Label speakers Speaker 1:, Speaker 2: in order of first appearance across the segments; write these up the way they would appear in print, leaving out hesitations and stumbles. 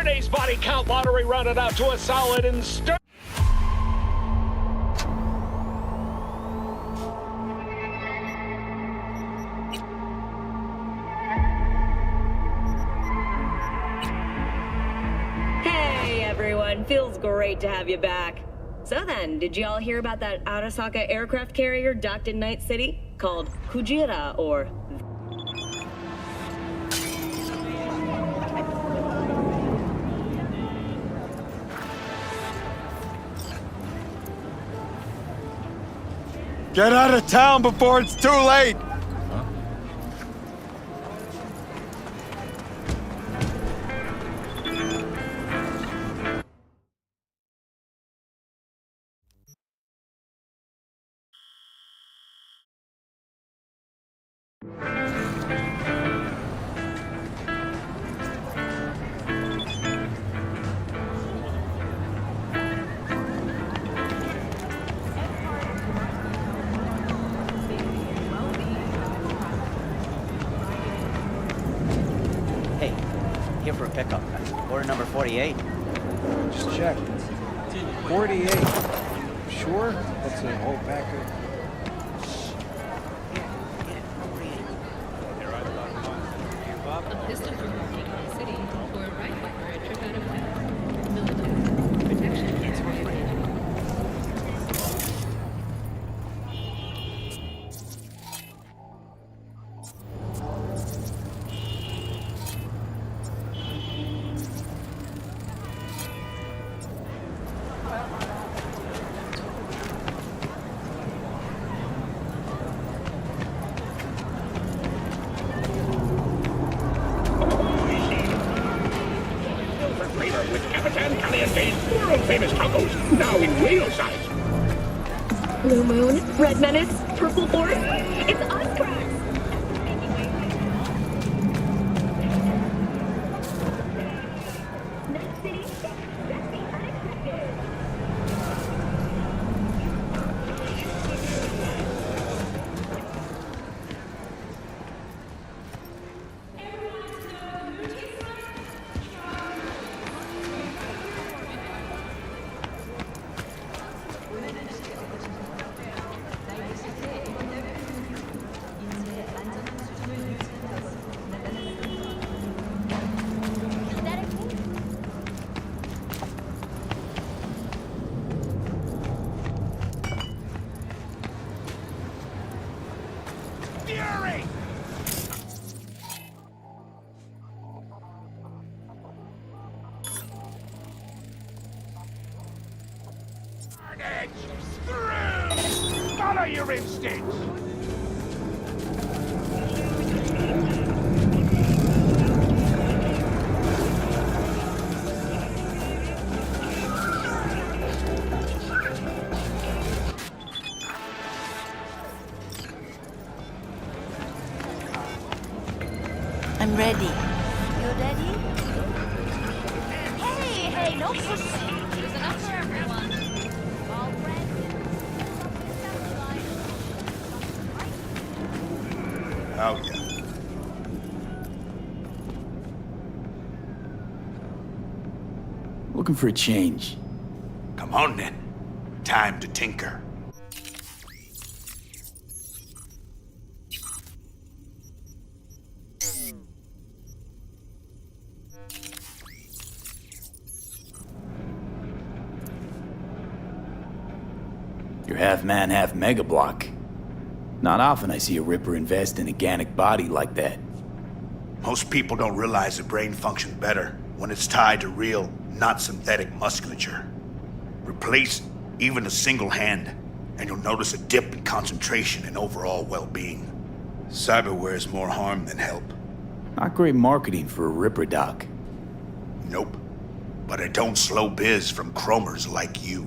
Speaker 1: Yesterday's body count lottery rounded out to a solid and stern.
Speaker 2: Hey everyone, feels great to have you back. So then, did you all hear about that Arasaka aircraft carrier docked in Night City? Called Kujira, or...
Speaker 3: Get out of town before it's too late!
Speaker 4: Hey, here for a pickup. Order number 48.
Speaker 5: Just check. 48. Sure? That's a whole pack of...
Speaker 6: A pistol from the city for a rifle for a trip out of town. Military protection is required.
Speaker 1: World-famous tacos, now in whale size.
Speaker 2: Blue Moon, Red Menace, Purple Force, it's us, cracks! Night City, that's the unexpected.
Speaker 1: Fury! Carnage! Through! Follow your instincts!
Speaker 7: I'm ready. You ready? Hey, no push.
Speaker 6: There's enough for everyone.
Speaker 7: All ready.
Speaker 3: Oh, yeah.
Speaker 8: Looking for a change.
Speaker 3: Come on, then. Time to tinker.
Speaker 8: You're half man, half mega block. Not often I see a Ripper invest in a organic body like that.
Speaker 3: Most people don't realize the brain functions better when it's tied to real, not synthetic musculature. Replace even a single hand, and you'll notice a dip in concentration and overall well-being. Cyberware is more harm than help.
Speaker 8: Not great marketing for a Ripper doc.
Speaker 3: Nope. But it don't slow biz from chromers like you.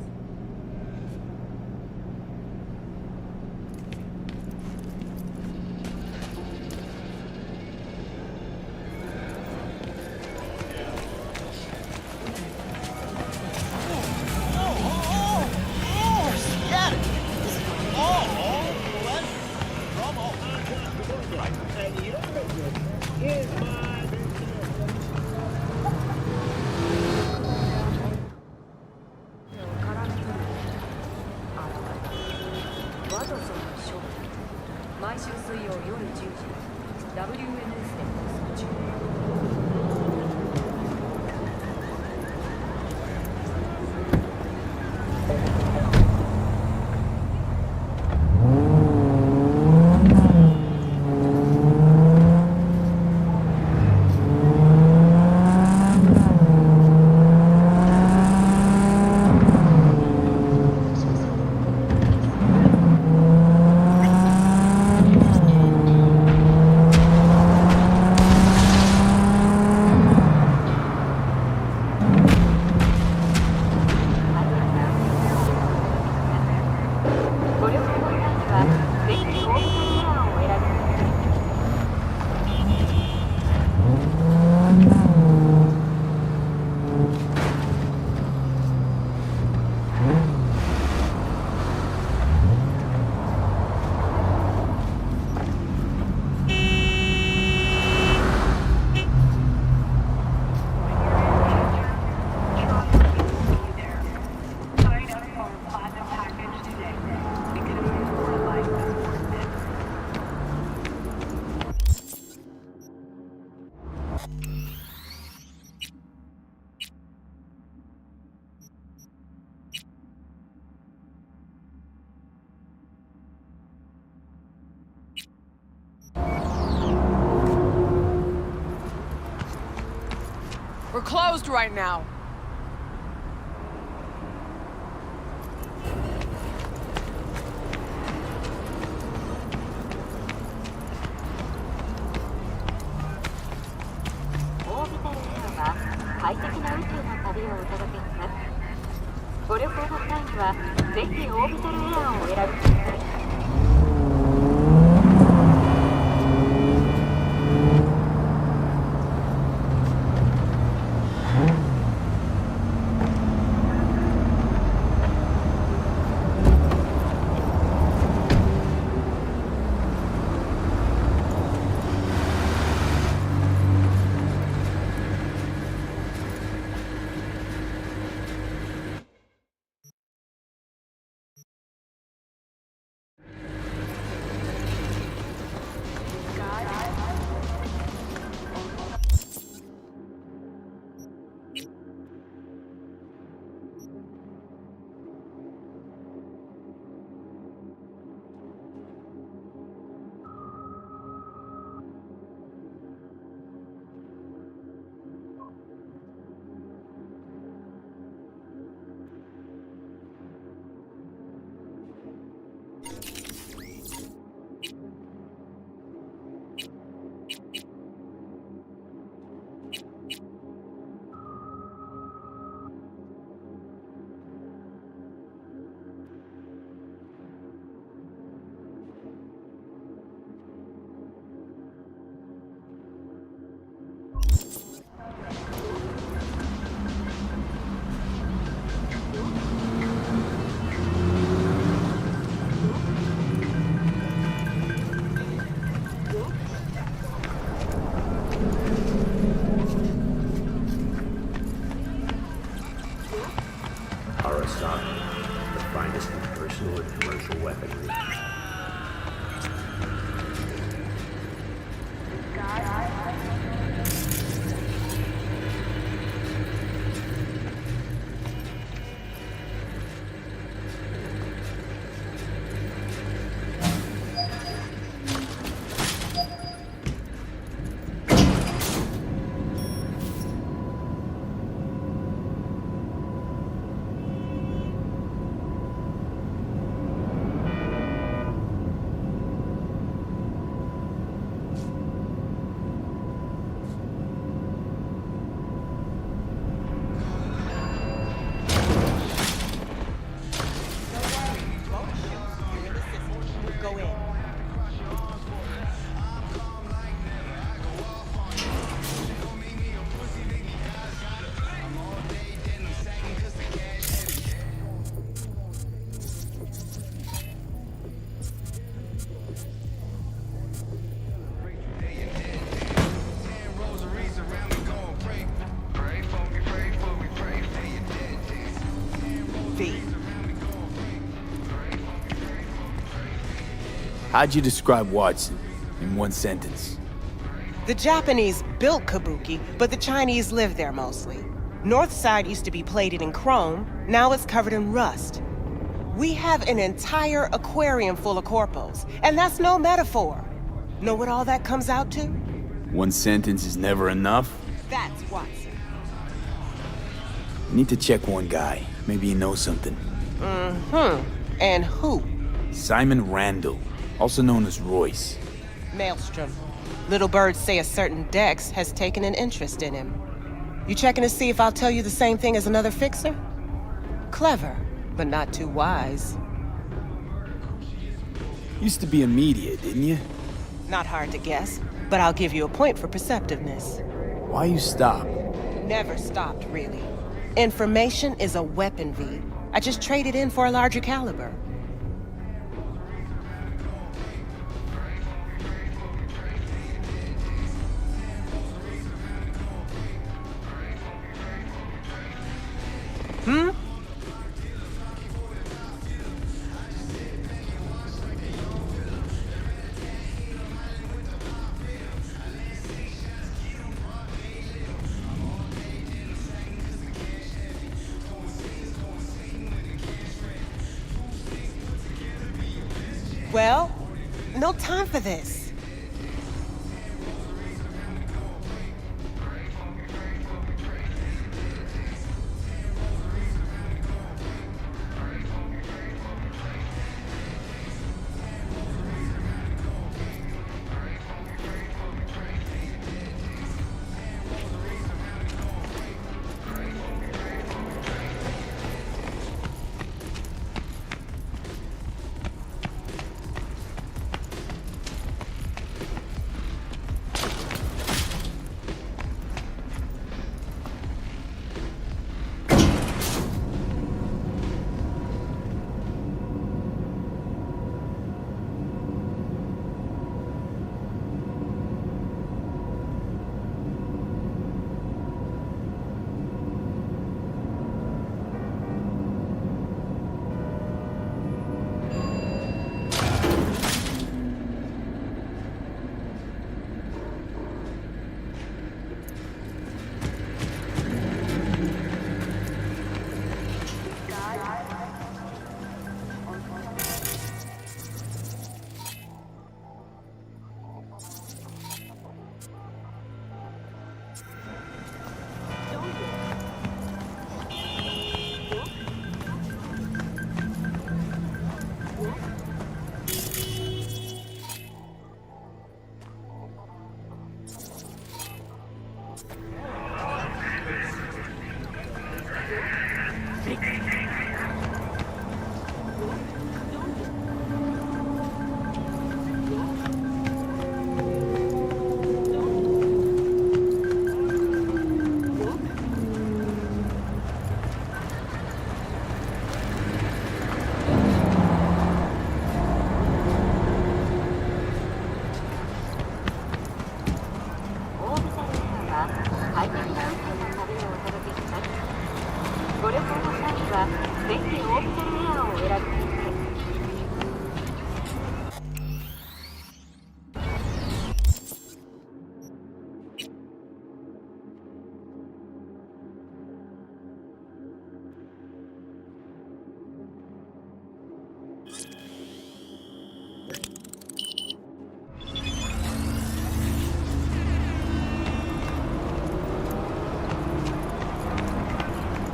Speaker 9: We're closed right now.
Speaker 1: Arasaka, the finest in personal and commercial weaponry.
Speaker 8: How'd you describe Watson in one sentence?
Speaker 10: The Japanese built Kabuki, but the Chinese lived there mostly. North side used to be plated in chrome, now it's covered in rust. We have an entire aquarium full of corpos, and that's no metaphor. Know what all that comes out to?
Speaker 8: One sentence is never enough?
Speaker 10: That's Watson.
Speaker 8: Need to check one guy. Maybe he knows something.
Speaker 10: Mm-hmm. And who?
Speaker 8: Simon Randall, also known as Royce.
Speaker 10: Maelstrom. Little birds say a certain Dex has taken an interest in him. You checking to see if I'll tell you the same thing as another fixer? Clever, but not too wise.
Speaker 8: Used to be a media, didn't you?
Speaker 10: Not hard to guess, but I'll give you a point for perceptiveness.
Speaker 8: Why you stop?
Speaker 10: never stopped, really. Information is a weapon, V. I just traded in for a larger caliber. Hmm? Well, no time for this.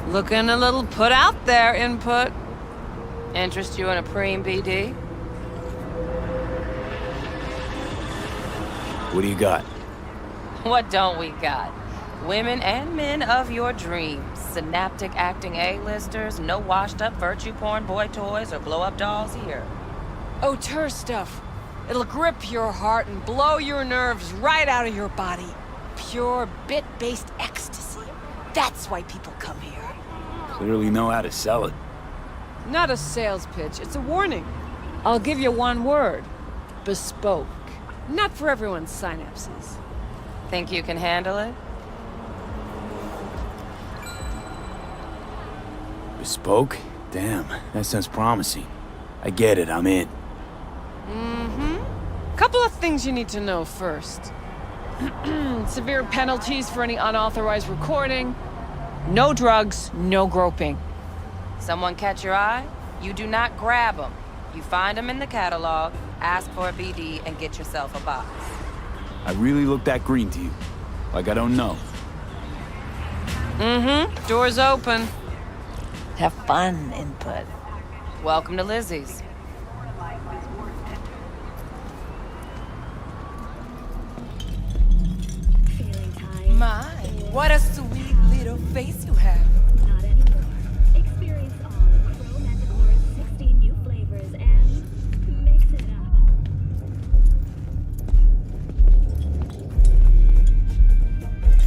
Speaker 9: Looking a little put out there, Input. Interest you in a preem BD?
Speaker 8: What do you got?
Speaker 9: What don't we got? Women and men of your dreams. Synaptic acting A-listers, no washed-up virtue porn boy toys or blow-up dolls here.
Speaker 11: Auteur stuff. It'll grip your heart and blow your nerves right out of your body. Pure bit-based ecstasy. That's why people come here.
Speaker 8: Clearly know how to sell it.
Speaker 11: Not a sales pitch, it's a warning. I'll give you one word. Bespoke. Not for everyone's synapses.
Speaker 9: Think you can handle it?
Speaker 8: Bespoke? Damn, that sounds promising. I get it, I'm in.
Speaker 11: Couple of things you need to know first. Severe penalties for any unauthorized recording. No drugs, no groping.
Speaker 9: Someone catch your eye? You do not grab them. You find them in the catalog, ask for a BD, and get yourself a box.
Speaker 8: I really look that green to you. Like I don't know.
Speaker 9: Door's open.
Speaker 7: Have fun, Input.
Speaker 9: Welcome to Lizzie's.
Speaker 2: Feeling tired?
Speaker 9: My, what a sweet little face you have.
Speaker 2: Not anymore. Experience all of Crow Manticore's 16 new flavors and mix it up.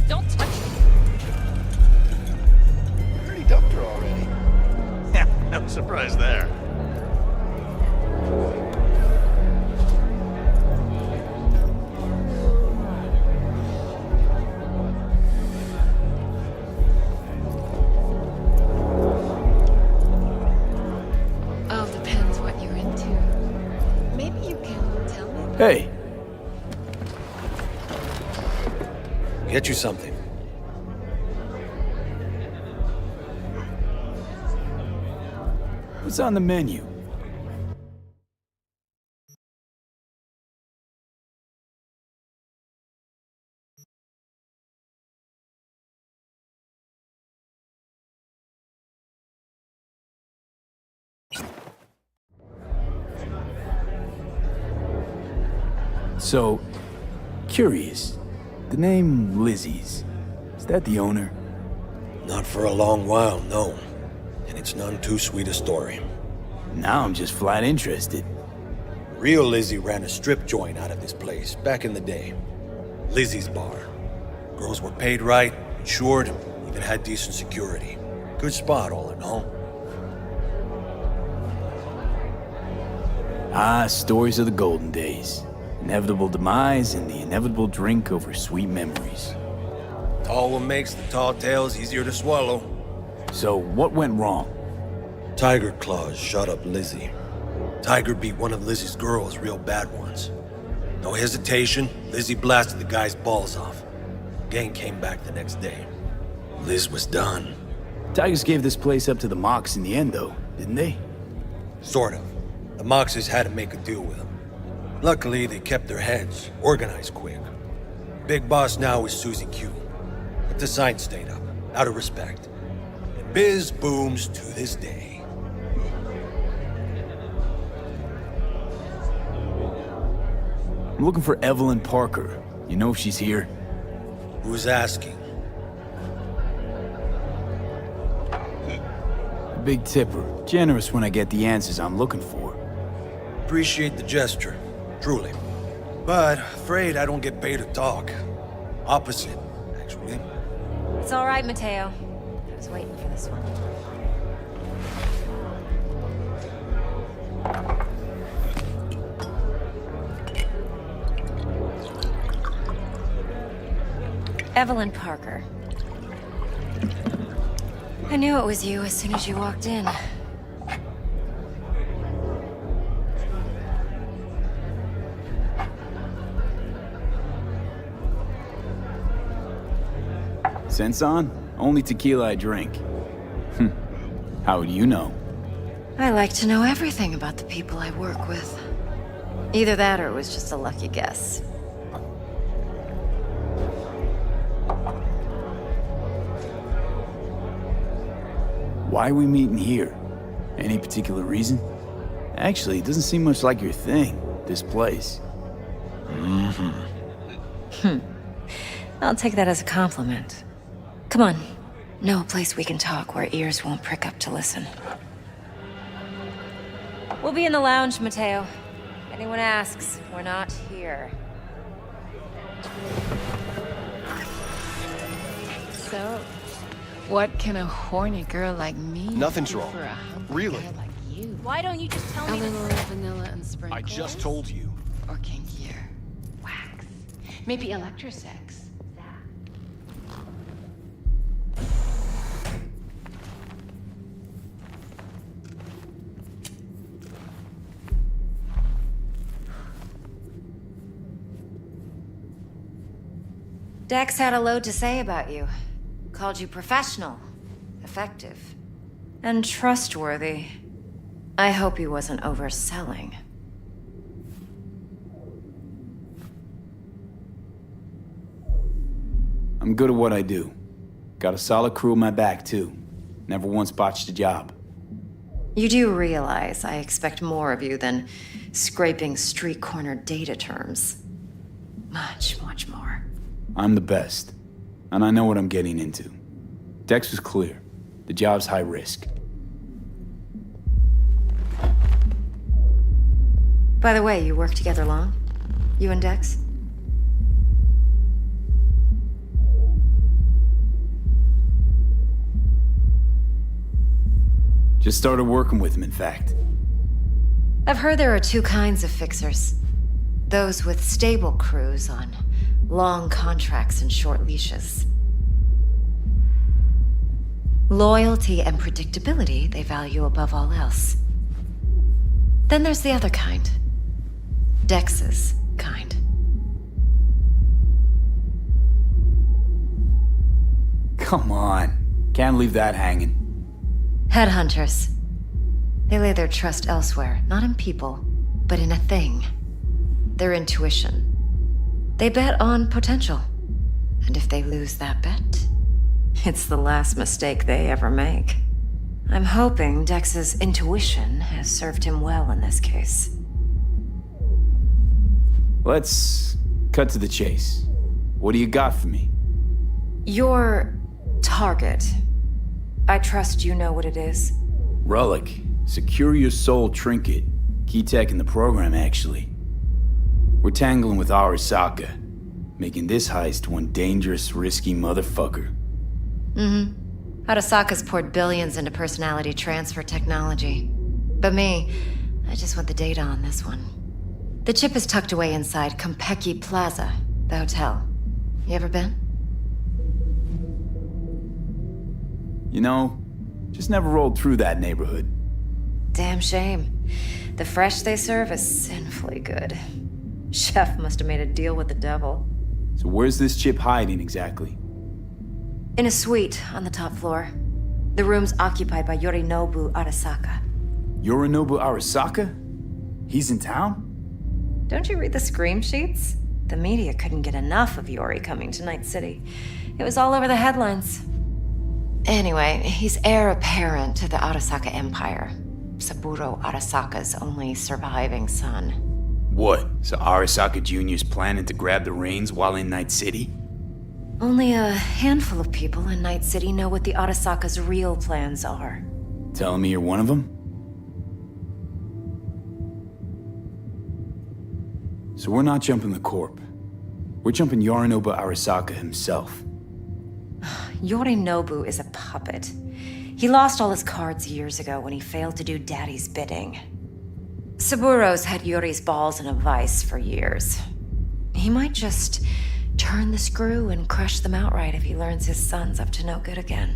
Speaker 9: Don't touch me.
Speaker 8: Hey,
Speaker 5: Get you something.
Speaker 8: what's on the menu? So, curious. The name Lizzie's. Is that the owner?
Speaker 5: Not for a long while, no. And it's none too sweet a story.
Speaker 8: Now I'm just flat interested.
Speaker 5: Real Lizzie ran a strip joint out of this place back in the day. Lizzie's Bar. Girls were paid right, insured, even had decent security. Good spot, all in all.
Speaker 8: Ah, stories of the golden days. Inevitable demise and the inevitable drink over sweet memories.
Speaker 5: Tall one makes the tall tales easier to swallow.
Speaker 8: So, what went wrong?
Speaker 5: Tiger Claws shot up Lizzie. Tiger beat one of Lizzie's girls real bad once. No hesitation, Lizzie blasted the guy's balls off. Gang came back the next day. Liz was done.
Speaker 8: Tigers gave this place up to the Mox in the end, though, didn't they?
Speaker 5: Sort of. The Moxes had to make a deal with them. Luckily, they kept their heads, organized quick. Big boss now is Susie Q. But the sign stayed up, out of respect. And biz booms to this day.
Speaker 8: I'm looking for Evelyn Parker. You know if she's here?
Speaker 5: Who's asking?
Speaker 8: A big tipper. Generous when I get the answers I'm looking for.
Speaker 5: Appreciate the gesture, truly. But afraid I don't get paid to talk. Opposite, actually.
Speaker 12: It's all right, Mateo. I was waiting for this one. Evelyn Parker. I knew it was you as soon as you walked in.
Speaker 8: Sense on? Only tequila I drink. How would you know?
Speaker 12: I like to know everything about the people I work with. Either that or it was just a lucky guess.
Speaker 8: Why are we meeting here? Any particular reason? Actually, it doesn't seem much like your thing, this place.
Speaker 12: I'll take that as a compliment. Come on. Know a place we can talk where ears won't prick up to listen. We'll be in the lounge, Mateo. If anyone asks, we're not here.
Speaker 6: So, what can a horny girl like me
Speaker 13: Nothing's
Speaker 6: do
Speaker 13: wrong.
Speaker 6: for a hungry
Speaker 13: Really.
Speaker 6: guy like you?
Speaker 12: Why don't you just tell
Speaker 6: A
Speaker 12: me
Speaker 6: little vanilla and sprinkles?
Speaker 13: I just told you.
Speaker 6: Or kinkier. Wax. Maybe electrosex.
Speaker 12: Dex had a load to say about you. Called you professional, effective, and trustworthy. I hope he wasn't overselling.
Speaker 8: I'm good at what I do. Got a solid crew on my back, too. Never once botched a job.
Speaker 12: You do realize I expect more of you than scraping street corner data terms. Much, much more.
Speaker 8: I'm the best, and I know what I'm getting into. Dex was clear. The job's high risk.
Speaker 12: By the way, you work together long? You and Dex?
Speaker 8: Just started working with him, in fact.
Speaker 12: I've heard there are two kinds of fixers. Those with stable crews on long contracts and short leashes. Loyalty and predictability they value above all else. Then there's the other kind. Dex's. kind.
Speaker 8: Come on. Can't leave that hanging.
Speaker 12: Headhunters. They lay their trust elsewhere, not in people, but in a thing. Their intuition. They bet on potential. And if they lose that bet, it's the last mistake they ever make. I'm hoping Dex's intuition has served him well in this case.
Speaker 8: Let's cut to the chase. What do you got for me?
Speaker 12: Your target. I trust you know what it is.
Speaker 8: Relic. Secure your soul trinket. Key tech in the program, actually. We're tangling with Arasaka, making this heist one dangerous, risky motherfucker.
Speaker 12: Arasaka's poured billions into personality transfer technology. But me, I just want the data on this one. The chip is tucked away inside Kompeki Plaza, the hotel. You ever been?
Speaker 8: You know, just never rolled through that neighborhood.
Speaker 12: Damn shame. The fresh they serve is sinfully good. Chef must have made a deal with the devil.
Speaker 8: So where's this chip hiding exactly?
Speaker 12: In a suite on the top floor. The room's occupied by Yorinobu Arasaka.
Speaker 8: Yorinobu Arasaka? He's in town?
Speaker 12: Don't you read the scream sheets? The media couldn't get enough of Yori coming to Night City. It was all over the headlines. Anyway, he's heir apparent to the Arasaka Empire. Saburo Arasaka's only surviving son.
Speaker 8: What? So Arasaka Jr.'s planning to grab the reins while in Night City?
Speaker 12: Only a handful of people in Night City know what the Arasaka's real plans are.
Speaker 8: Telling me you're one of them? So we're not jumping the Corp. We're jumping Yorinobu Arasaka himself.
Speaker 12: Yorinobu is a puppet. He lost all his cards years ago when he failed to do Daddy's bidding. Saburo's had Yori's balls in a vice for years. He might just turn the screw and crush them outright if he learns his son's up to no good again.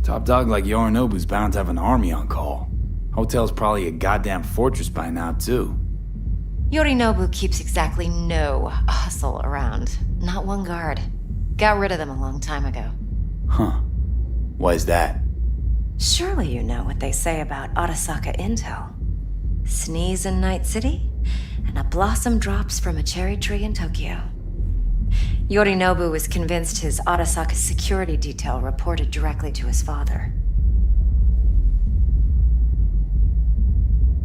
Speaker 8: Top dog like Yorinobu's bound to have an army on call. Hotel's probably a goddamn fortress by now, too.
Speaker 12: Yorinobu keeps exactly no hustle around. Not one guard. Got rid of them a long time ago.
Speaker 8: Huh. Why is that?
Speaker 12: Surely you know what they say about Arasaka intel. Sneeze in Night City, and a blossom drops from a cherry tree in Tokyo. Yorinobu was convinced his Arasaka security detail reported directly to his father.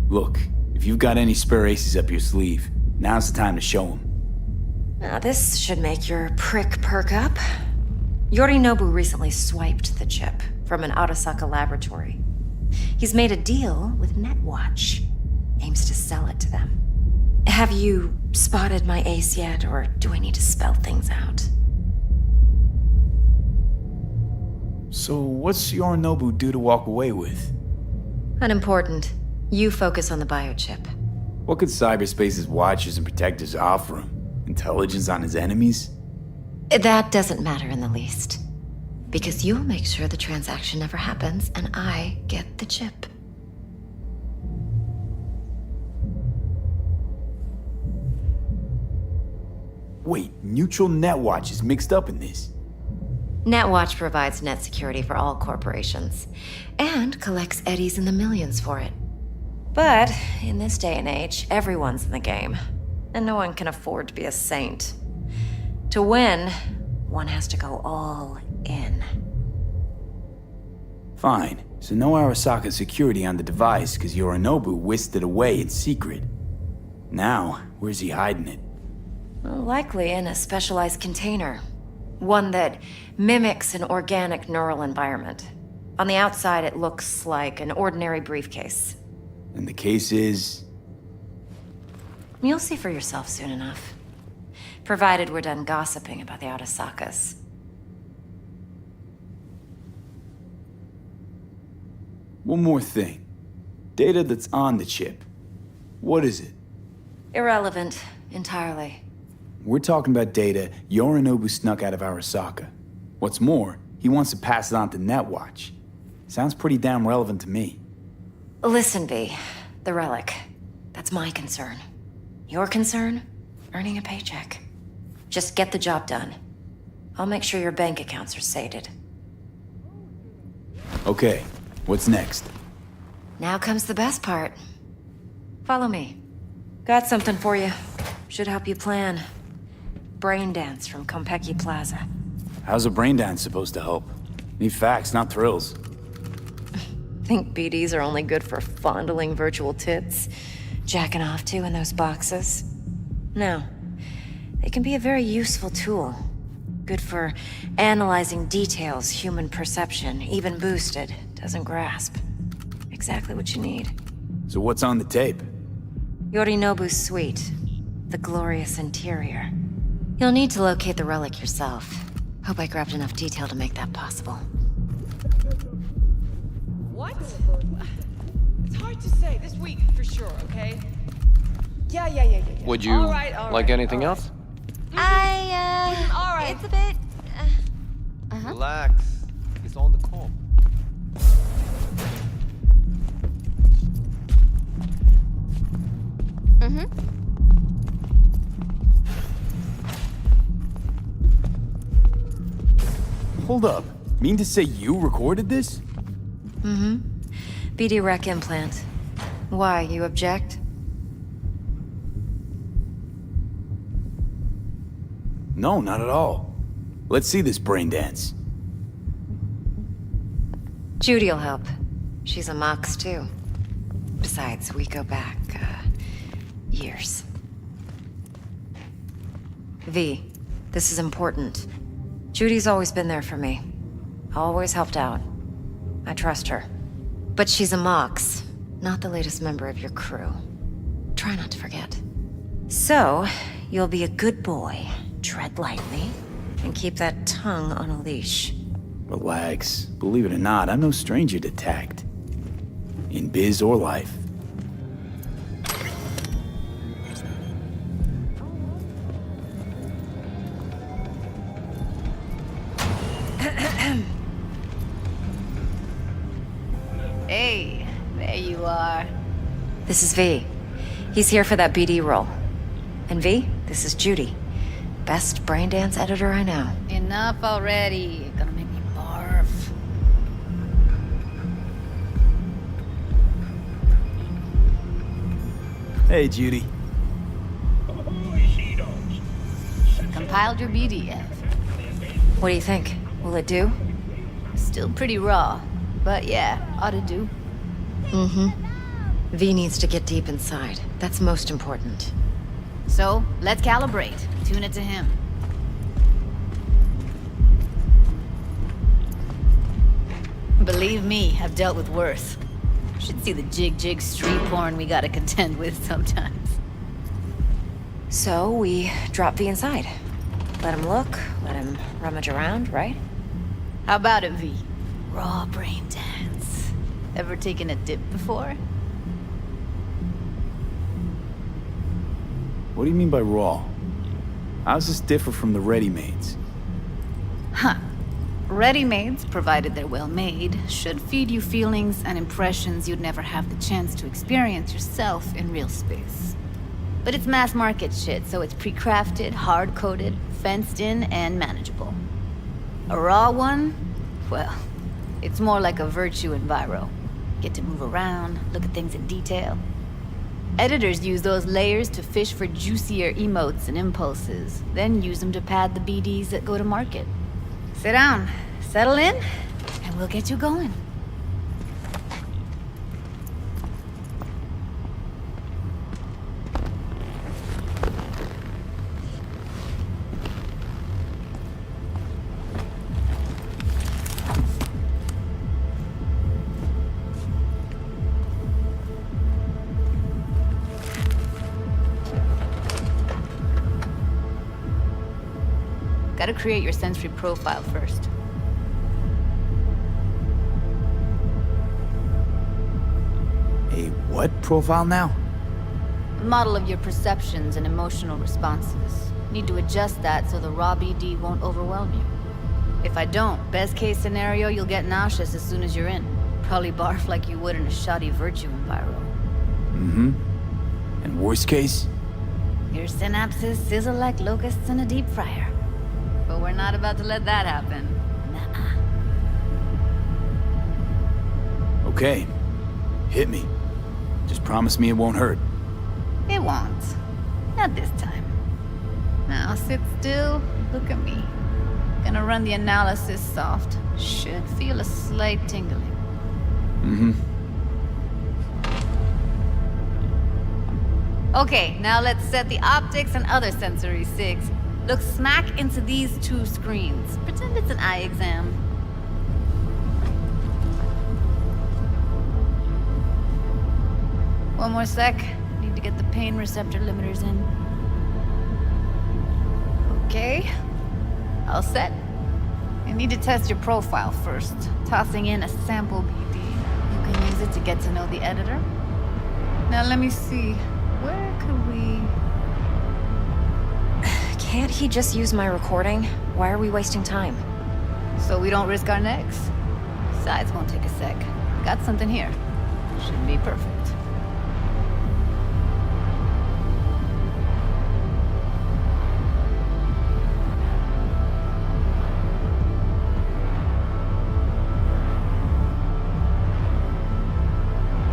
Speaker 8: Look, if you've got any spare aces up your sleeve, now's the time to show them.
Speaker 12: Now this should make your prick perk up. Yorinobu recently swiped the chip from an Arasaka laboratory. He's made a deal with Netwatch. Aims to sell it to them. Have you spotted my ace yet, or do I need to spell things out?
Speaker 8: So what's Yorinobu due to walk away with?
Speaker 12: Unimportant. You focus on the biochip.
Speaker 8: What could cyberspace's watchers and protectors offer him? Intelligence on his enemies?
Speaker 12: That doesn't matter in the least. Because you'll make sure the transaction never happens, and I get the chip.
Speaker 8: Wait, neutral Netwatch is mixed up in this.
Speaker 12: Netwatch provides net security for all corporations, and collects eddies in the millions for it. But in this day and age, everyone's in the game, and no one can afford to be a saint. To win, one has to go all in.
Speaker 8: Fine, so no Arasaka security on the device because Yorinobu whisked it away in secret. Now, where's he hiding it?
Speaker 12: Well, likely in a specialized container. One that mimics an organic neural environment. On the outside, it looks like an ordinary briefcase.
Speaker 8: And the case is...
Speaker 12: You'll see for yourself soon enough. Provided we're done gossiping about the Arasakas.
Speaker 8: One more thing. Data that's on the chip. What is it?
Speaker 12: Irrelevant, entirely.
Speaker 8: We're talking about data Yorinobu snuck out of Arasaka. What's more, he wants to pass it on to Netwatch. Sounds pretty damn relevant to me.
Speaker 12: Listen, V. The relic. That's my concern. Your concern? Earning a paycheck. Just get the job done. I'll make sure your bank accounts are sated.
Speaker 8: Okay, what's next?
Speaker 12: Now comes the best part. Follow me. Got something for you. Should help you plan. Brain dance from Konpeki Plaza.
Speaker 8: How's a brain dance supposed to help? Need facts, not thrills.
Speaker 12: Think BDs are only good for fondling virtual tits? Jacking off to in those boxes? No. They can be a very useful tool. Good for analyzing details human perception, even boosted, doesn't grasp. Exactly what you need.
Speaker 8: So what's on the tape?
Speaker 12: Yorinobu's suite. The glorious interior. You'll need to locate the relic yourself. Hope I grabbed enough detail to make that possible.
Speaker 11: What? It's hard to say. This week, for sure, okay? Yeah.
Speaker 13: Would you
Speaker 11: All right,
Speaker 13: like anything else?
Speaker 11: All right.
Speaker 14: It's a bit...
Speaker 13: Relax. It's on the call.
Speaker 8: Hold up. Mean to say you recorded this?
Speaker 12: BD rec implant. Why, you object?
Speaker 8: No, not at all. Let's see this brain dance.
Speaker 12: Judy'll help. She's a Mox, too. Besides, we go back, years. V, this is important. Judy's always been there for me. Always helped out. I trust her. But she's a Mox, not the latest member of your crew. Try not to forget. So, you'll be a good boy, tread lightly, and keep that tongue on a leash.
Speaker 8: Relax. Believe it or not, I'm no stranger to tact. In biz or life.
Speaker 14: Hey, there you are.
Speaker 12: This is V. He's here for that BD role. And V, this is Judy. Best brain dance editor I know.
Speaker 14: Enough already. You're gonna make me barf.
Speaker 8: Hey, Judy.
Speaker 14: Compiled your BDF.
Speaker 12: What do you think? Will it do?
Speaker 14: Still pretty raw, but yeah, ought to do.
Speaker 12: V needs to get deep inside. That's most important.
Speaker 14: So, let's calibrate. Tune it to him. Believe me, I've dealt with worse. Should see the jig street porn we gotta contend with sometimes.
Speaker 12: So, we drop V inside. Let him look, let him rummage around, right?
Speaker 14: How about it, V? Raw brain dance. Ever taken a dip before?
Speaker 8: What do you mean by raw? How's this differ from the ready-mades?
Speaker 14: Huh. Ready-mades, provided they're well made, should feed you feelings and impressions you'd never have the chance to experience yourself in real space. But it's mass market shit, so it's pre-crafted, hard-coded, fenced in, and manageable. A raw one? Well, it's more like a virtue enviro. Get to move around, look at things in detail. Editors use those layers to fish for juicier emotes and impulses, then use them to pad the BDs that go to market. Sit down, settle in, and we'll get you going. Gotta create your sensory profile first.
Speaker 8: A what profile now?
Speaker 14: A model of your perceptions and emotional responses. Need to adjust that so the raw BD won't overwhelm you. If I don't, best case scenario, you'll get nauseous as soon as you're in. Probably barf like you would in a shoddy virtue enviro.
Speaker 8: And worst case?
Speaker 14: Your synapses sizzle like locusts in a deep fryer. But we're not about to let that happen. Nuh-uh.
Speaker 8: Okay. Hit me. Just promise me it won't hurt.
Speaker 14: It won't. Not this time. Now sit still, look at me. Gonna run the analysis soft. Should feel a slight tingling.
Speaker 8: Mm-hmm.
Speaker 14: Okay, now let's set the optics and other sensory sigs. Look smack into these two screens. Pretend it's an eye exam. One more sec. Need to get the pain receptor limiters in. Okay. All set. I need to test your profile first. Tossing in a sample BD. You can use it to get to know the editor. Now let me see. Where could we...
Speaker 12: Can't he just use my recording? Why are we wasting time?
Speaker 14: So we don't risk our necks. Besides, won't take a sec. Got something here. Should be perfect.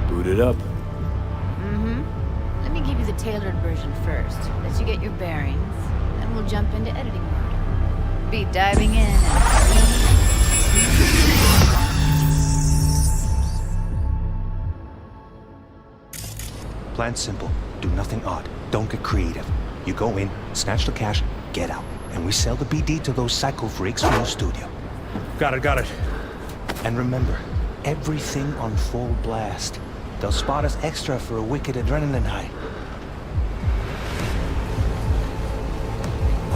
Speaker 8: Boot it up.
Speaker 14: Let me give you the tailored version first. Let you get your bearings. Then we'll jump into editing mode. Be diving in
Speaker 15: Plan simple. Do nothing odd. Don't get creative. You go in, snatch the cash, get out. And we sell the BD to those psycho freaks from the studio.
Speaker 1: Got it.
Speaker 15: And remember, everything on full blast. They'll spot us extra for a wicked adrenaline high.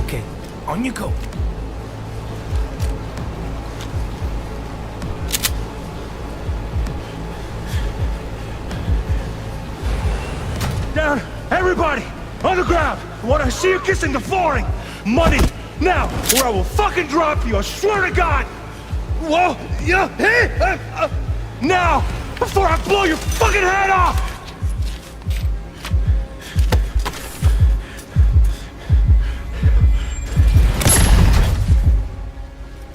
Speaker 15: Okay, on you go.
Speaker 1: Down! Everybody! On the ground! I want to see you kissing the flooring! Money! Now! Or I will fucking drop you! I swear to God! Whoa! Yeah! Hey! Now! Before I blow your fucking head off!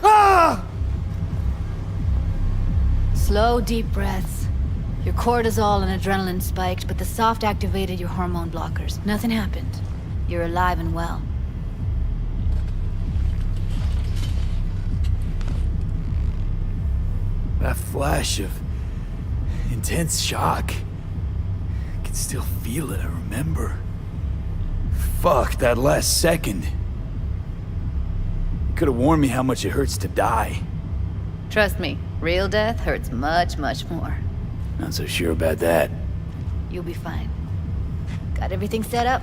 Speaker 1: Ah!
Speaker 14: Slow, deep breaths. Your cortisol and adrenaline spiked, but the soft activated your hormone blockers. Nothing happened. You're alive and well.
Speaker 8: That flash of intense shock. I can still feel it, I remember. Fuck, that last second. You could have warned me how much it hurts to die.
Speaker 14: Trust me, real death hurts much, much more.
Speaker 8: Not so sure about that.
Speaker 14: You'll be fine. Got everything set up?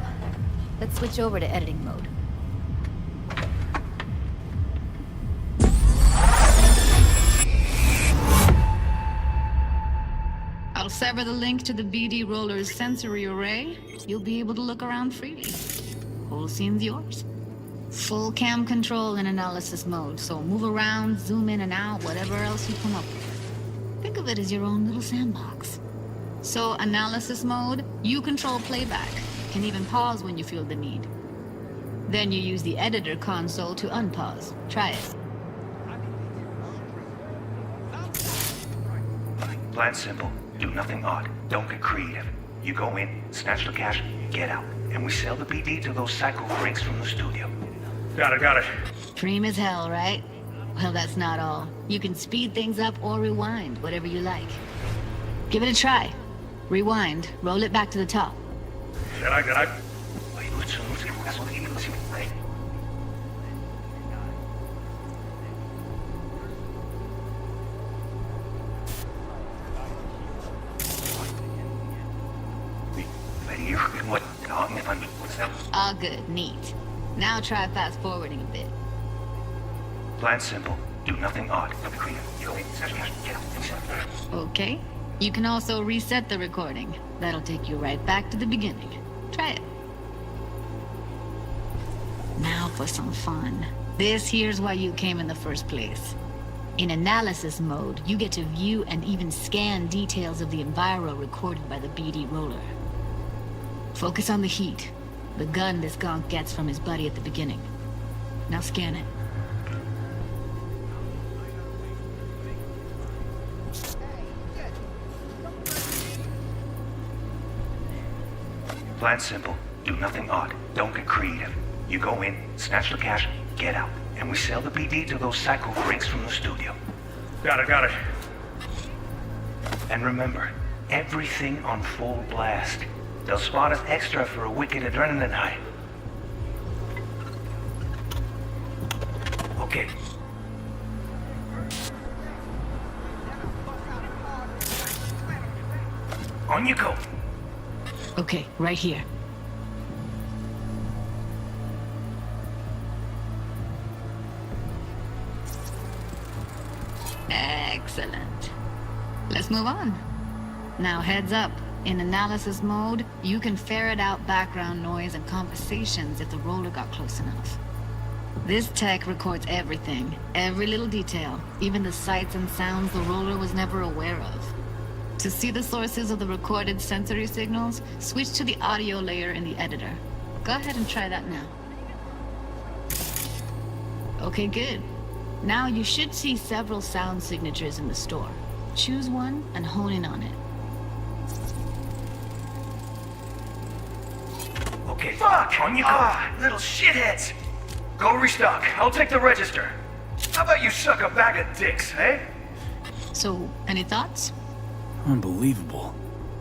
Speaker 14: Let's switch over to editing mode. I'll sever the link to the BD Roller's sensory array. You'll be able to look around freely. Whole scene's yours. Full cam control in analysis mode, so move around, zoom in and out, whatever else you come up with. Think of it as your own little sandbox. So analysis mode, you control playback. Can even pause when you feel the need. Then you use the editor console to unpause. Try it.
Speaker 15: Plan simple. Do nothing odd. Don't get creative. You go in, snatch the cash, get out. And we sell the BD to those psycho freaks from the studio.
Speaker 1: Got it.
Speaker 14: Dream as hell, right? Well, that's not all. You can speed things up or rewind, whatever you like. Give it a try. Rewind. Roll it back to the top.
Speaker 1: Got it.
Speaker 14: All good. Neat. Now try fast forwarding a bit.
Speaker 15: Plan simple. Do nothing odd.
Speaker 14: Okay. You can also reset the recording. That'll take you right back to the beginning. Try it. Now for some fun. This here's why you came in the first place. In analysis mode, you get to view and even scan details of the enviro recorded by the BD roller. Focus on the heat. The gun this gonk gets from his buddy at the beginning. Now scan it.
Speaker 15: Plan simple. Do nothing odd. Don't get creative. You go in, snatch the cash, get out. And we sell the BD to those psycho freaks from the studio.
Speaker 1: Got it.
Speaker 15: And remember, everything on full blast. They'll spot us extra for a wicked adrenaline high. Okay. On you go.
Speaker 14: Okay, right here. Excellent. Let's move on. Now heads up. In analysis mode, you can ferret out background noise and conversations if the roller got close enough. This tech records everything, every little detail, even the sights and sounds the roller was never aware of. To see the sources of the recorded sensory signals, switch to the audio layer in the editor. Go ahead and try that now. Okay, good. Now you should see several sound signatures in the store. Choose one and hone in on it.
Speaker 15: Okay, fuck! On you go! Little shitheads! Go restock. I'll take the register. How about you suck a bag of dicks, eh?
Speaker 14: So, any thoughts?
Speaker 8: Unbelievable.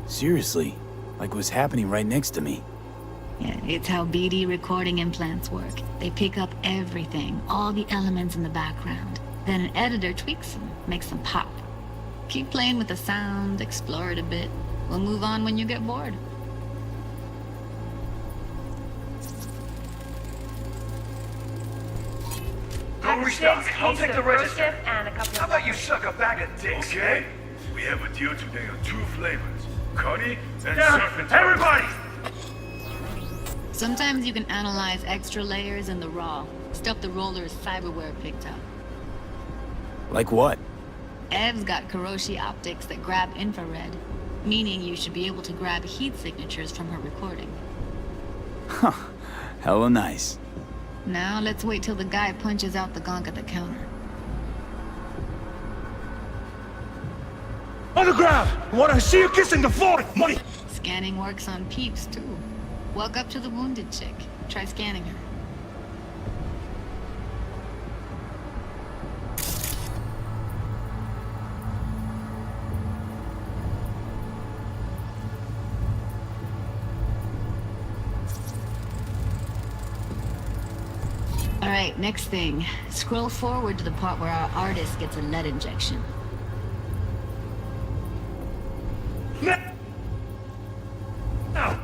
Speaker 8: Seriously, like what's happening right next to me.
Speaker 14: Yeah, it's how BD recording implants work. They pick up everything, all the elements in the background. Then an editor tweaks them, makes them pop. Keep playing with the sound, explore it a bit. We'll move on when you get bored.
Speaker 15: Go restock. I'll take the register. How about you suck a bag of dicks,
Speaker 1: Okay. We have a deal today on 2 flavors. Cuddy and surf. Everybody!
Speaker 14: Sometimes you can analyze extra layers in the raw. Stuff the roller's cyberware picked up.
Speaker 8: Like what?
Speaker 14: Ev's got Kiroshi optics that grab infrared, meaning you should be able to grab heat signatures from her recording.
Speaker 8: Huh. Hella nice.
Speaker 14: Now let's wait till the guy punches out the gonk at the counter.
Speaker 1: On the ground! I want to see you kissing the floor! Money!
Speaker 14: Scanning works on peeps, too. Walk up to the wounded chick. Try scanning her. Alright, next thing. Scroll forward to the part where our artist gets a lead injection.
Speaker 1: Now!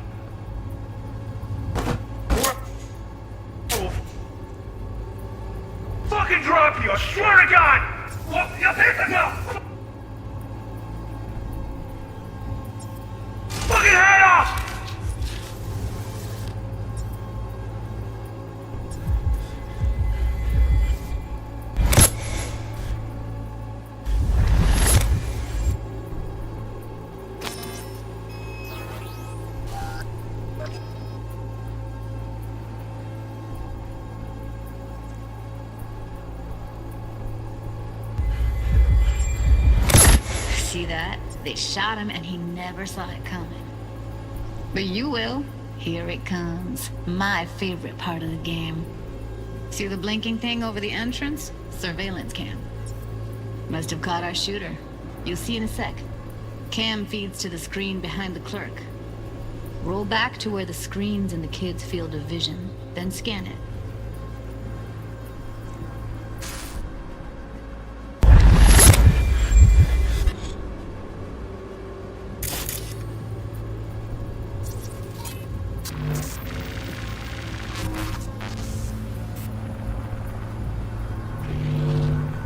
Speaker 1: Fucking drop you, I swear to God! What? You hit the now! Fucking head off!
Speaker 14: See that? They shot him and he never saw it coming. But you will. Here it comes. My favorite part of the game. See the blinking thing over the entrance? Surveillance cam. Must have caught our shooter. You'll see in a sec. Cam feeds to the screen behind the clerk. Roll back to where the screen's in the kid's field of vision, then scan it.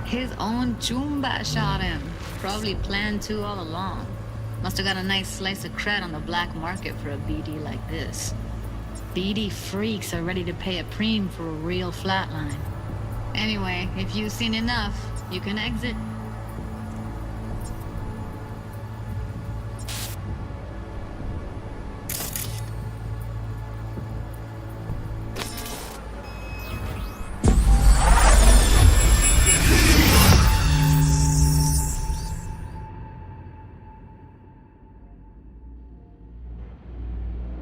Speaker 14: His own Chumba shot him. Probably planned to all along. Must have got a nice slice of cred on the black market for a BD like this. BD freaks are ready to pay a preem for a real flatline. Anyway, if you've seen enough, you can exit.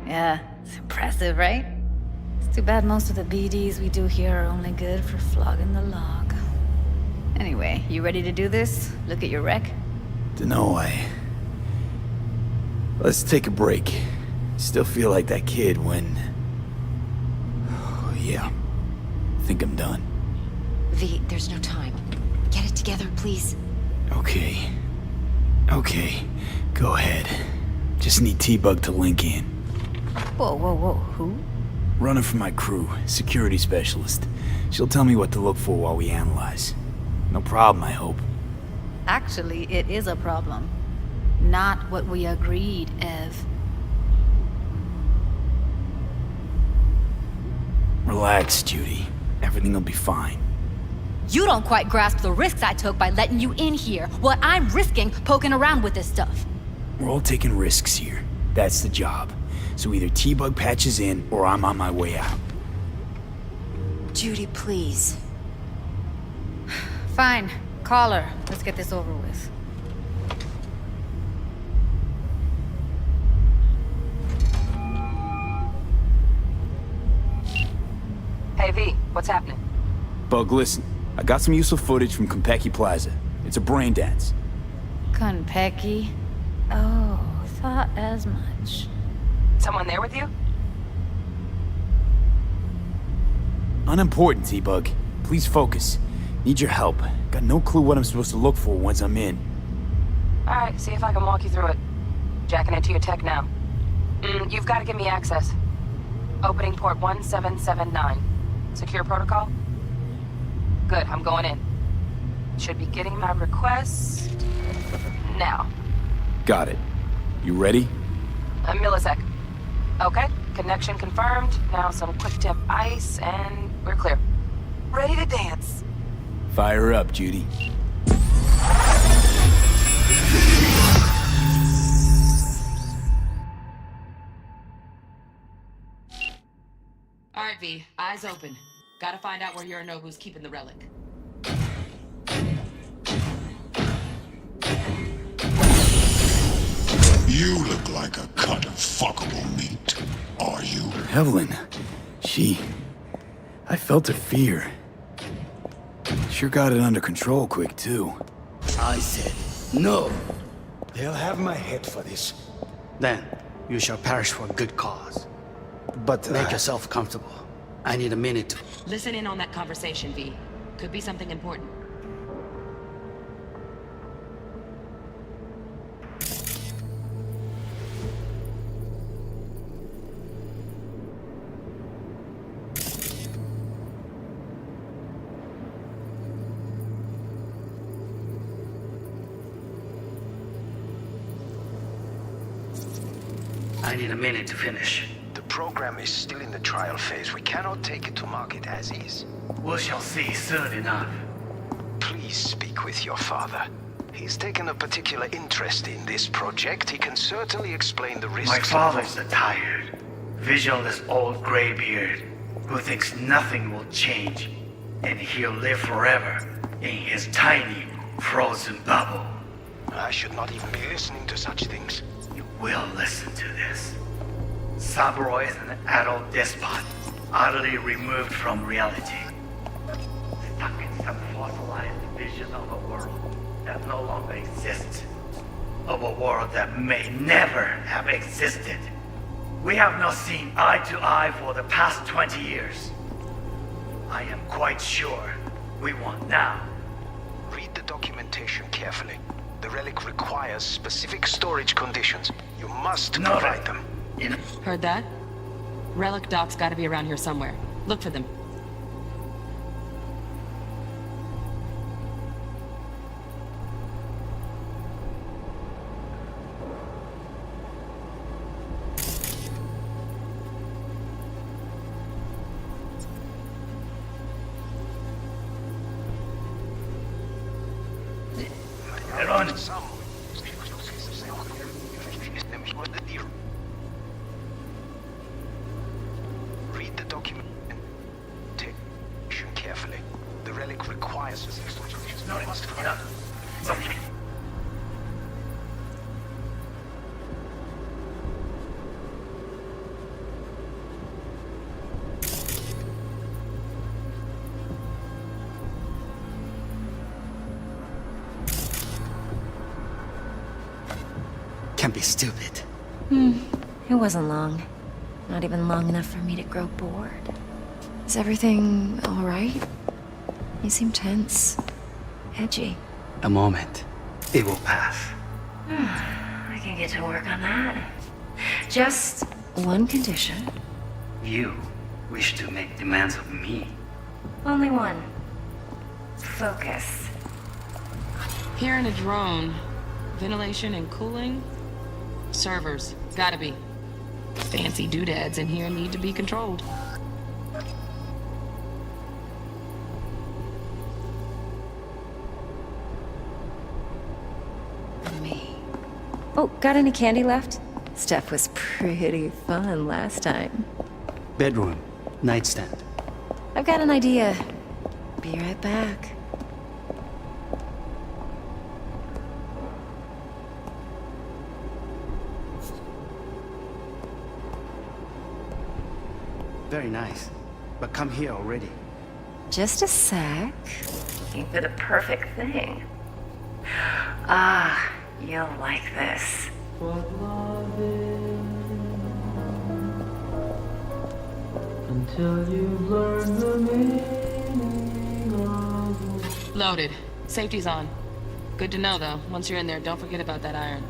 Speaker 14: Yeah, it's impressive, right? It's too bad most of the BDs we do here are only good for flogging the log. Anyway, you ready to do this? Look at your wreck?
Speaker 8: Dunno, Let's take a break. Still feel like that kid when... Oh, yeah. Think I'm done.
Speaker 12: V, there's no time. Get it together, please.
Speaker 8: Okay. Go ahead. Just need T-Bug to link in.
Speaker 14: Whoa, who?
Speaker 8: Running for my crew, security specialist. She'll tell me what to look for while we analyze. No problem, I hope.
Speaker 14: Actually, it is a problem. Not what we agreed, Ev.
Speaker 8: Relax, Judy. Everything will be fine.
Speaker 14: You don't quite grasp the risks I took by letting you in here. What I'm risking poking around with this stuff.
Speaker 8: We're all taking risks here. That's the job. So either T-Bug patches in, or I'm on my way out.
Speaker 12: Judy, please.
Speaker 14: Fine. Call her. Let's get this over with.
Speaker 9: Hey, V, what's happening?
Speaker 8: Bug, listen. I got some useful footage from Konpeki Plaza. It's a brain dance.
Speaker 14: Konpeki? Oh, thought as much.
Speaker 9: Someone there with you?
Speaker 8: Unimportant, T-Bug. Please focus. Need your help. Got no clue what I'm supposed to look for once I'm in.
Speaker 9: Alright, see if I can walk you through it. Jacking into your tech now. You've got to give me access. Opening port 1779. Secure protocol? Good, I'm going in. Should be getting my request... now.
Speaker 8: Got it. You ready?
Speaker 9: A millisec. Okay, connection confirmed. Now some quick tip ice, and we're clear. Ready to dance.
Speaker 8: Fire up, Judy.
Speaker 9: Alright, V, eyes open. Gotta find out where Yorinobu's keeping the relic.
Speaker 16: You look like a cut of fuckable meat. Are you?
Speaker 8: Evelyn. I felt her fear. Sure got it under control quick, too.
Speaker 17: I said, no. They'll have my head for this. Then, you shall perish for a good cause. But make yourself comfortable. I need a minute to...
Speaker 9: Listen in on that conversation, V. Could be something important.
Speaker 17: I need a minute to finish.
Speaker 18: The program is still in the trial phase. We cannot take it to market as is.
Speaker 17: We shall see soon enough.
Speaker 18: Please speak with your father. He's taken a particular interest in this project. He can certainly explain the risks.
Speaker 17: My father's a tired, visionless old graybeard who thinks nothing will change, and he'll live forever in his tiny, frozen bubble.
Speaker 18: I should not even be listening to such things.
Speaker 17: You will listen to this. Saburo is an adult despot, utterly removed from reality. Stuck in some fossilized vision of a world that no longer exists. Of a world that may never have existed. We have not seen eye to eye for the past 20 years. I am quite sure we want now.
Speaker 18: Read the documentation carefully. The relic requires specific storage conditions. You must provide them.
Speaker 9: Heard that? Relic docs gotta be around here somewhere. Look for them.
Speaker 18: Read the documentation carefully. The relic requires no, it must be done.
Speaker 19: can be stupid.
Speaker 12: It wasn't long. Not even long enough for me to grow bored. Is everything alright? You seem tense. Edgy.
Speaker 19: A moment. It will pass.
Speaker 12: I can get to work on that. Just one condition.
Speaker 19: You wish to make demands of me.
Speaker 12: Only one. Focus.
Speaker 9: Here in a drone. Ventilation and cooling? Servers. Gotta be. Fancy doodads in here need to be controlled.
Speaker 12: Me. Oh, got any candy left? Stuff was pretty fun last time.
Speaker 19: Bedroom. Nightstand.
Speaker 12: I've got an idea. Be right back.
Speaker 19: Very nice. But come here already.
Speaker 12: Just a sec. Looking for the perfect thing. Ah, you'll like this.
Speaker 20: Until you've learned the meaning of...
Speaker 9: Loaded. Safety's on. Good to know, though. Once you're in there, don't forget about that iron.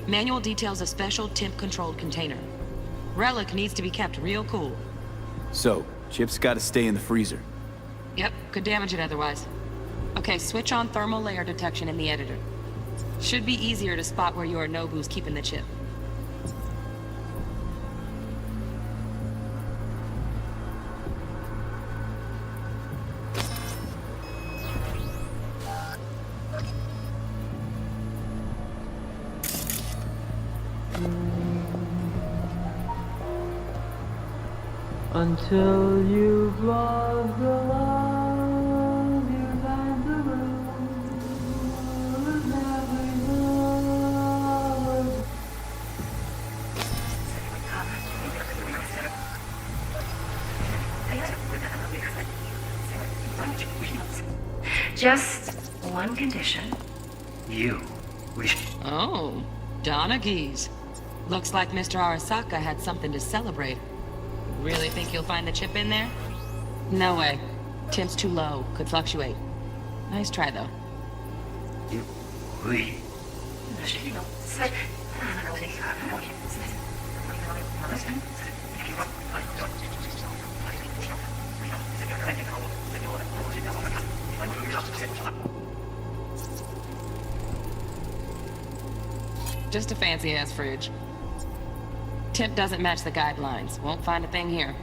Speaker 9: Manual details a special temp-controlled container. Relic needs to be kept real cool.
Speaker 8: So, Chip's gotta stay in the freezer.
Speaker 9: Yep, could damage it otherwise. Okay, switch on thermal layer detection in the editor. Should be easier to spot where Yorinobu's keeping the chip.
Speaker 20: Until you've lost the love you find to lose every love.
Speaker 12: Just one condition.
Speaker 19: You wish...
Speaker 9: Oh, Donaghys. Looks like Mr. Arasaka had something to celebrate. Really think you'll find the chip in there? No way. Temp's too low. Could fluctuate. Nice try, though.
Speaker 19: We...
Speaker 9: Just a fancy-ass fridge. Temp doesn't match the guidelines. Won't find a thing here.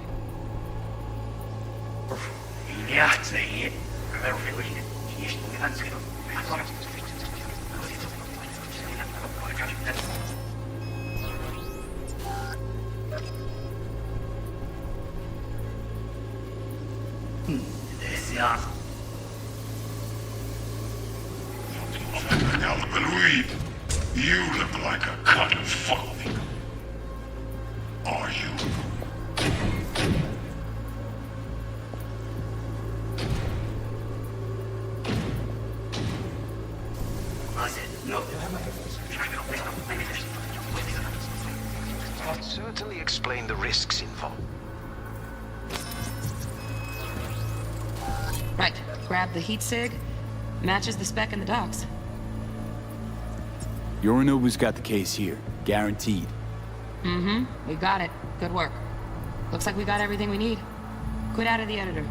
Speaker 16: You look like a cut of fucking. Are you?
Speaker 18: Certainly explain the risks involved.
Speaker 9: Right. Grab the heat sig. Matches the spec in the docks.
Speaker 8: Yorinobu's got the case here. Guaranteed.
Speaker 9: Mm-hmm. We got it. Good work. Looks like we got everything we need. Quit out of the editor.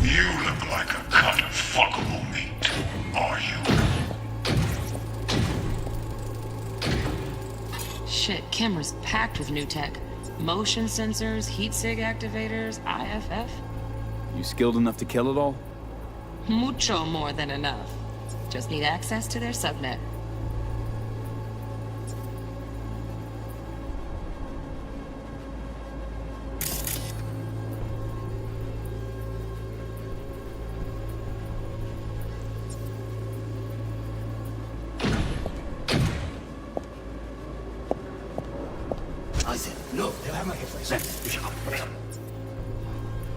Speaker 16: You look like a cut of fuckable meat. Are you?
Speaker 9: Shit, camera's packed with new tech. Motion sensors, heat sig activators, IFF.
Speaker 8: You skilled enough to kill it all?
Speaker 9: Mucho more than enough. Just need access to their subnet.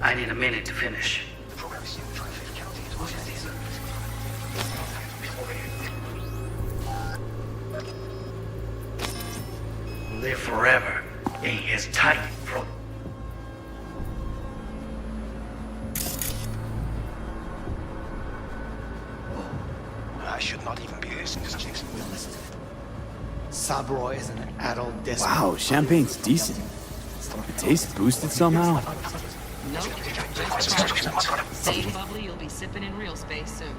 Speaker 19: I need a minute to finish. Live forever in his tight throat.
Speaker 18: I should not even be listening to such things.
Speaker 17: Sabro is an adult despot.
Speaker 8: Wow, champagne's decent. The taste boosted somehow?
Speaker 9: Nope. Same bubbly you'll be sipping in real space soon.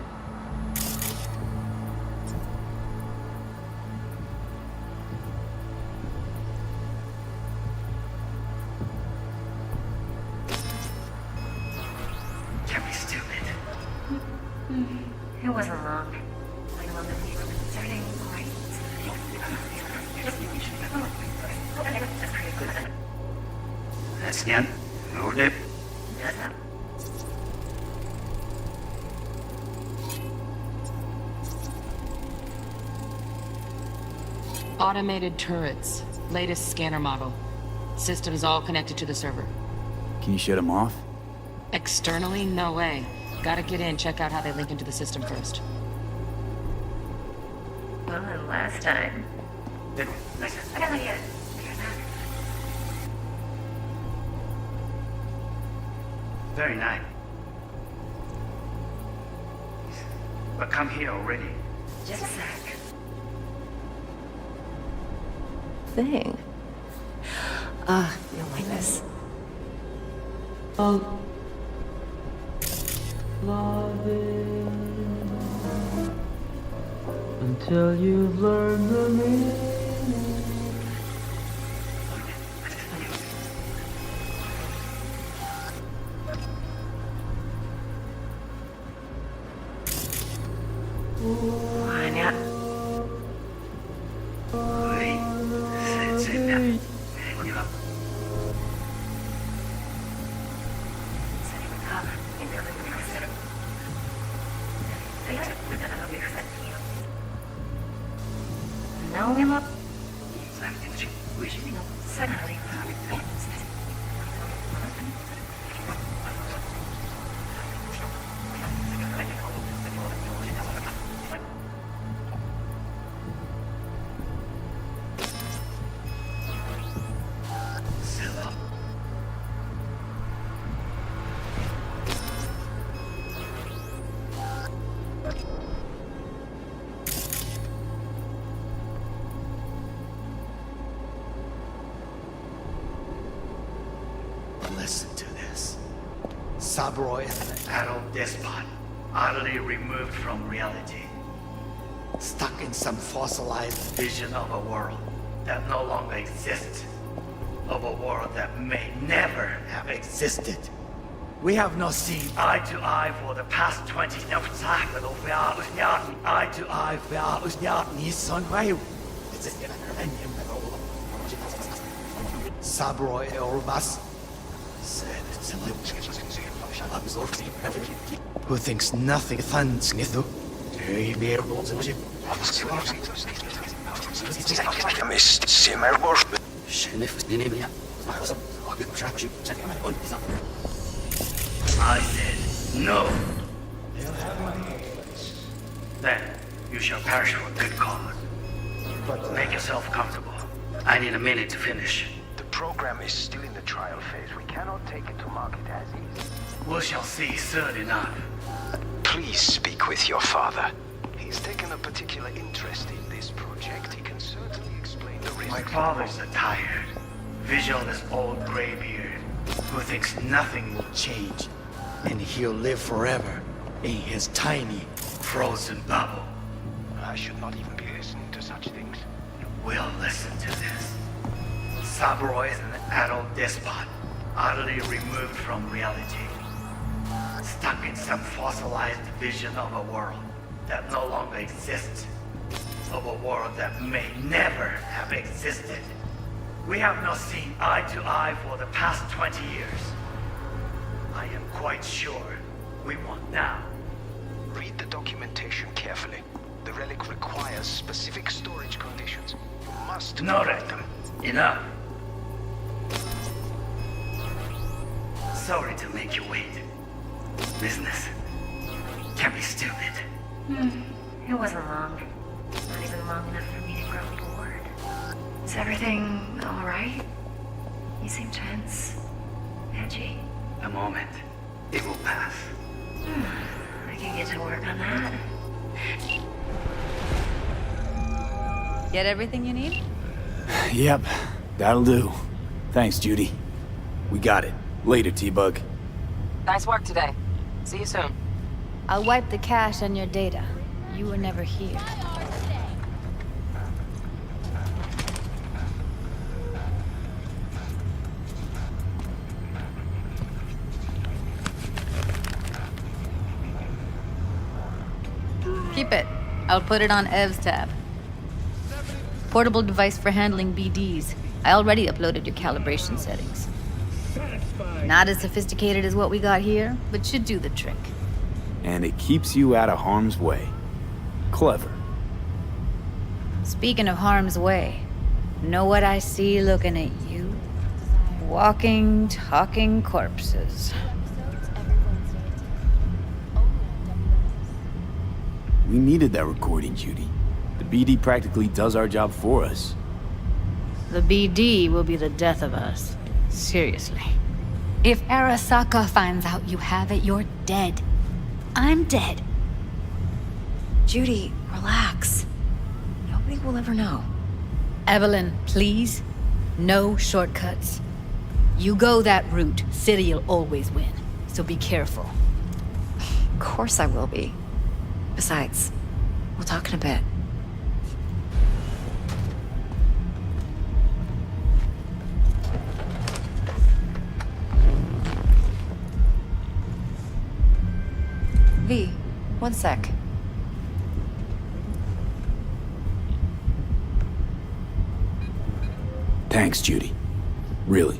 Speaker 19: Can't be stupid.
Speaker 2: It wasn't long.
Speaker 19: That's the end. Hold it.
Speaker 9: Automated turrets. Latest scanner model. Systems all connected to the server.
Speaker 8: Can you shut them off?
Speaker 9: Externally, no way. Gotta get in, check out how they link into the system first.
Speaker 2: Well, and last time.
Speaker 19: Very nice. But come here already.
Speaker 2: Just a sec. Thing. You'll like this.
Speaker 20: Until you've learned the meaning.
Speaker 2: Aня.
Speaker 17: Listen to this. Sabro is an adult despot, utterly removed from reality. Stuck in some fossilized vision of a world that no longer exists. Of a world that may never have existed. We have not seen eye to eye for the past 20 years. Eye to eye Sabro Ormas who thinks nothing fun, Snithu.
Speaker 19: I said no. Then you shall perish for a good cause. Make yourself comfortable. I need a minute to finish.
Speaker 18: The program is still in the trial phase. We cannot take it to market as is.
Speaker 19: We shall see soon enough.
Speaker 18: Please speak with your father. He's taken a particular interest in this project. He can certainly explain the risks.
Speaker 19: My father's a tired, visionless old graybeard who thinks nothing will change, and he'll live forever in his tiny, frozen bubble.
Speaker 18: I should not even be listening to such things.
Speaker 19: We'll listen to this.
Speaker 17: Saburo is an adult despot, utterly removed from reality. Stuck in some fossilized vision of a world that no longer exists. Of a world that may never have existed. We have not seen eye to eye for the past 20 years. I am quite sure we won't now.
Speaker 18: Read the documentation carefully. The relic requires specific storage conditions. You must
Speaker 17: Noted.
Speaker 18: provide them.
Speaker 17: Enough. Sorry to make you wait. Business can be stupid.
Speaker 12: It wasn't long. Not even long enough for me to grow bored. Is everything alright? You seem tense. Edgy.
Speaker 17: A moment. It will pass.
Speaker 12: I can get to work on that.
Speaker 14: Get everything you need?
Speaker 8: Yep, that'll do. Thanks, Judy. We got it. Later, T-Bug.
Speaker 9: Nice work today. See you soon.
Speaker 14: I'll wipe the cache on your data. You were never here. Keep it. I'll put it on Ev's tab. Portable device for handling BDs. I already uploaded your calibration settings. Not as sophisticated as what we got here, but should do the trick.
Speaker 8: And it keeps you out of harm's way. Clever.
Speaker 14: Speaking of harm's way, know what I see looking at you? Walking, talking corpses.
Speaker 8: We needed that recording, Judy. The BD practically does our job for us.
Speaker 14: The BD will be the death of us. Seriously. If Arasaka finds out you have it, you're dead. I'm dead.
Speaker 12: Judy, relax. Nobody will ever know.
Speaker 14: Evelyn, please. No shortcuts. You go that route, City'll always win. So be careful.
Speaker 12: Of course I will be. Besides, we'll talk in a bit. V, one sec.
Speaker 8: Thanks, Judy. Really.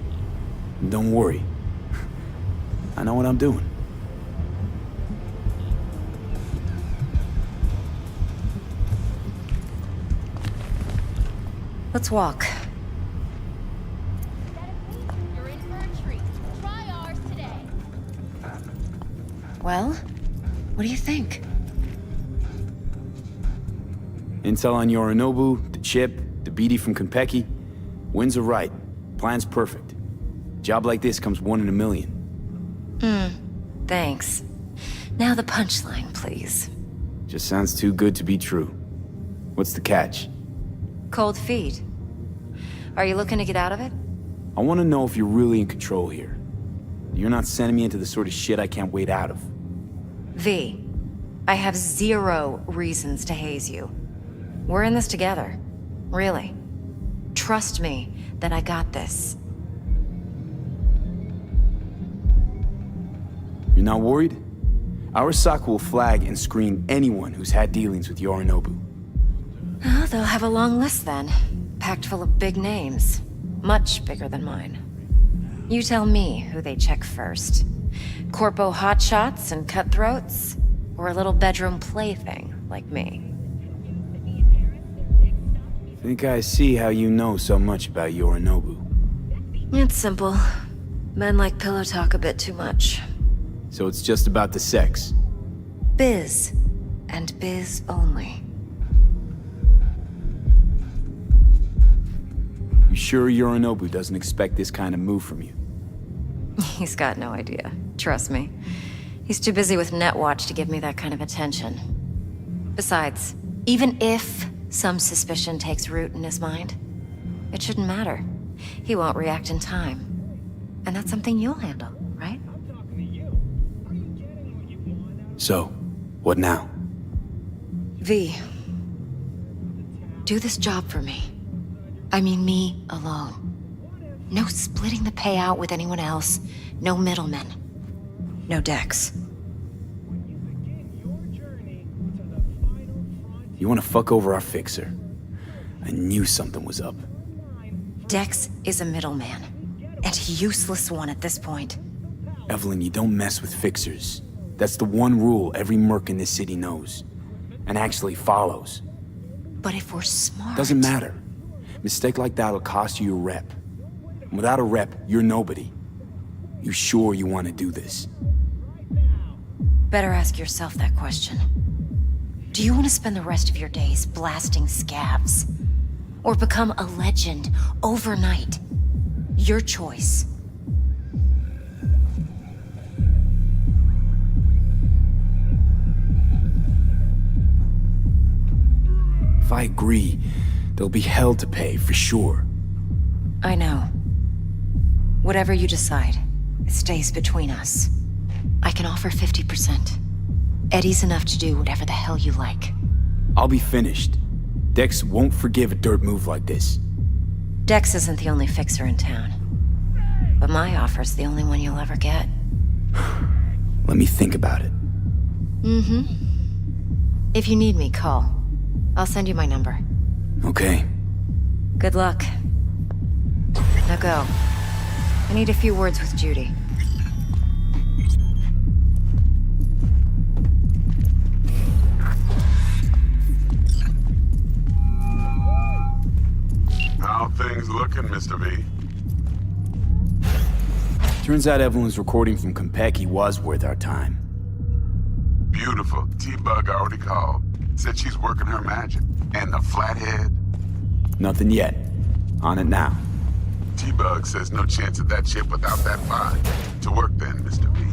Speaker 8: Don't worry. I know what I'm doing.
Speaker 12: Let's walk.
Speaker 21: You're in for a treat. Try ours today.
Speaker 12: Well, what do you think?
Speaker 8: Intel on Yorinobu, the chip, the BD from Konpeki. Winds are right. Plan's perfect. Job like this comes 1 in a million.
Speaker 12: Thanks. Now the punchline, please.
Speaker 8: Just sounds too good to be true. What's the catch?
Speaker 12: Cold feet. Are you looking to get out of it?
Speaker 8: I want to know if you're really in control here. You're not sending me into the sort of shit I can't wait out of.
Speaker 12: V, I have 0 reasons to haze you. We're in this together. Really. Trust me that I got this.
Speaker 8: You're not worried? Arasaka will flag and screen anyone who's had dealings with Yorinobu.
Speaker 12: Oh, they'll have a long list then. Packed full of big names. Much bigger than mine. You tell me who they check first. Corpo hotshots and cutthroats? Or a little bedroom plaything like me?
Speaker 8: Think I see how you know so much about Yorinobu.
Speaker 12: It's simple. Men like pillow talk a bit too much.
Speaker 8: So it's just about the sex.
Speaker 12: Biz. And biz only.
Speaker 8: You sure Yorinobu doesn't expect this kind of move from you?
Speaker 12: He's got no idea. Trust me. He's too busy with Netwatch to give me that kind of attention. Besides, even if some suspicion takes root in his mind, it shouldn't matter. He won't react in time. And that's something you'll handle, right?
Speaker 8: So, what now?
Speaker 12: V. Do this job for me. I mean me alone. No splitting the payout with anyone else. No middlemen. No Dex.
Speaker 8: You want to fuck over our fixer? I knew something was up.
Speaker 12: Dex is a middleman. And a useless one at this point.
Speaker 8: Evelyn, you don't mess with fixers. That's the one rule every merc in this city knows. And actually follows.
Speaker 12: But if we're smart...
Speaker 8: Doesn't matter. Mistake like that'll cost you your rep. And without a rep, you're nobody. You sure you want to do this?
Speaker 12: Better ask yourself that question. Do you want to spend the rest of your days blasting scabs? Or become a legend overnight? Your choice.
Speaker 8: If I agree, there'll be hell to pay, for sure.
Speaker 12: I know. Whatever you decide, it stays between us. I can offer 50%. Eddie's enough to do whatever the hell you like.
Speaker 8: I'll be finished. Dex won't forgive a dirt move like this.
Speaker 12: Dex isn't the only fixer in town. But my offer's the only one you'll ever get.
Speaker 8: Let me think about it.
Speaker 12: Mm-hmm. If you need me, call. I'll send you my number.
Speaker 8: Okay.
Speaker 12: Good luck. Now go. I need a few words with Judy.
Speaker 4: How things looking, Mr. V?
Speaker 8: Turns out Evelyn's recording from Konpeki was worth our time.
Speaker 4: Beautiful. T-Bug already called. Said she's working her magic. And the flathead?
Speaker 8: Nothing yet. On it now.
Speaker 4: T-Bug says no chance of that ship without that vibe. To work then, Mr. V.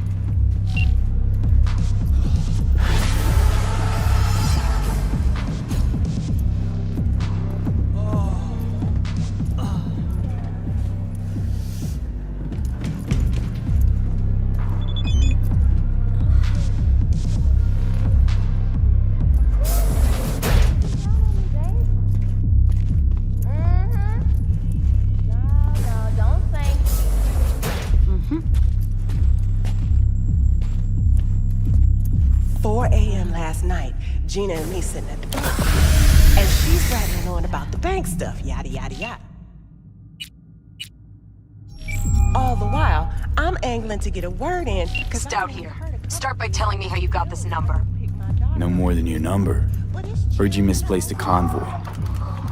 Speaker 10: Gina and me sitting at the bar. And she's rattling on about the bank stuff, yada, yada, yada. All the while, I'm angling to get a word in.
Speaker 9: Stout here. Start by telling me how you got this number.
Speaker 8: No more than your number. Heard you misplaced a convoy.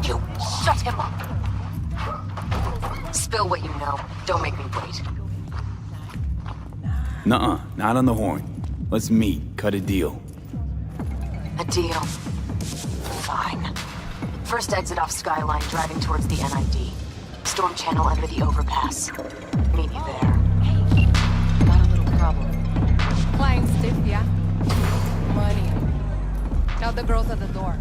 Speaker 9: You shut him up. Spill what you know. Don't make me wait.
Speaker 8: Nuh-uh, not on the horn. Let's meet, cut a deal.
Speaker 9: A deal. Fine. First exit off Skyline, driving towards the NID. Storm channel under the overpass. Meet you there.
Speaker 11: Hey, got a little problem. Playing stiff, yeah? Money. Tell the girls at the door.